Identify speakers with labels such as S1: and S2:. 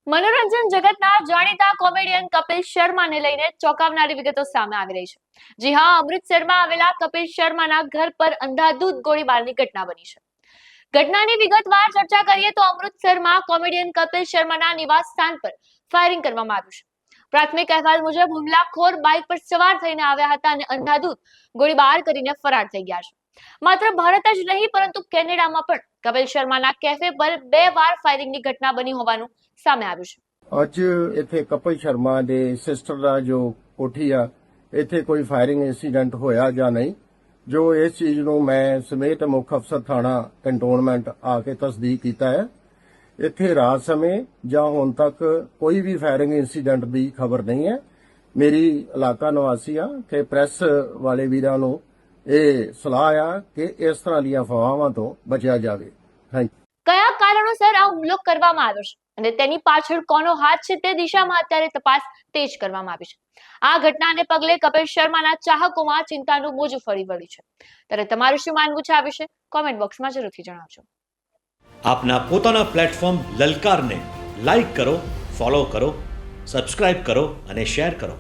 S1: મનોરંજન જગતના જાણીતા કોમેડિયન કપિલ શર્માને લઈને ચોંકાવનારી વિગતો સામે આવી રહી છે. જી હા, અમૃતસરમાં આવેલા કપિલ શર્માના ઘર પર અંધાધૂંધ ગોળીબારની ઘટના બની છે. ઘટનાની વિગતવાર ચર્ચા કરીએ તો અમૃતસરમાં કોમેડિયન કપિલ શર્માના નિવાસ સ્થાન પર ફાયરિંગ કરવામાં આવ્યું છે. પ્રાથમિક અહેવાલ મુજબ હુમલાખોર બાઇક પર સવાર થઈને આવ્યા હતા અને અંધાધૂંધ ગોળીબાર કરીને ફરાર થઈ ગયા છે. માત્ર ભારત જ નહીં પરંતુ કેનેડામાં પણ કપિલ શર્માના કેફે પર 2 વાર ફાયરિંગની ઘટના બની હોવાનું ਸਾਹਮਣੇ આવ્યું છે।
S2: ਅੱਜ ਇੱਥੇ ਕਪਿਲ ਸ਼ਰਮਾ ਦੇ ਸਿਸਟਰ ਦਾ ਜੋ ਕੋਠੀ ਆ ਇੱਥੇ ਕੋਈ ਫਾਇਰਿੰਗ ਇਨਸੀਡੈਂਟ ਹੋਇਆ ਜਾਂ ਨਹੀਂ, ਜੋ ਇਸ ਚੀਜ਼ ਨੂੰ ਮੈਂ ਸਮੇਤ ਮੁੱਖ ਅਫਸਰ ਥਾਣਾ ਕੰਟੋਨਮੈਂਟ ਆ ਕੇ ਤਸਦੀਕ ਕੀਤਾ ਹੈ। ਇੱਥੇ ਰਾਤ ਸਮੇਂ ਜਾਂ ਹੁਣ ਤੱਕ ਕੋਈ ਵੀ ਫਾਇਰਿੰਗ ਇਨਸੀਡੈਂਟ ਦੀ ਖਬਰ ਨਹੀਂ ਹੈ। ਮੇਰੀ ਇਲਾਕਾ ਨਿਵਾਸੀ ਆ ਕਿ ਪ੍ਰੈਸ ਵਾਲੇ ਵੀਰਾਂ ਨੂੰ ਇਹ ਸਲਾਹ ਆ ਕਿ ਇਸ ਤਰ੍ਹਾਂ ਦੀਆਂ ਅਫਵਾਹਾਂ ਤੋਂ ਬਚਿਆ ਜਾਵੇ। Thank you.
S1: કયા કારણોસર આ હુમલો કરવામાં આવ્યો છે અને તેની પાછળ કોનો હાથ છે તે દિશામાં અત્યારે તપાસ તેજ કરવામાં આવી છે। આ ઘટનાને પગલે કપિલ શર્માના ચાહકોમાં ચિંતાનું મોજું ફરી વળ્યું છે। ત્યારે તમારું શું માનવું છે આ વિશે કોમેન્ટ બોક્સમાં જરૂરથી જણાવજો।
S3: આપના પોતાના પ્લેટફોર્મ લલકારને લાઈક કરો, ફોલો કરો, સબસ્ક્રાઇબ કરો અને શેર કરો।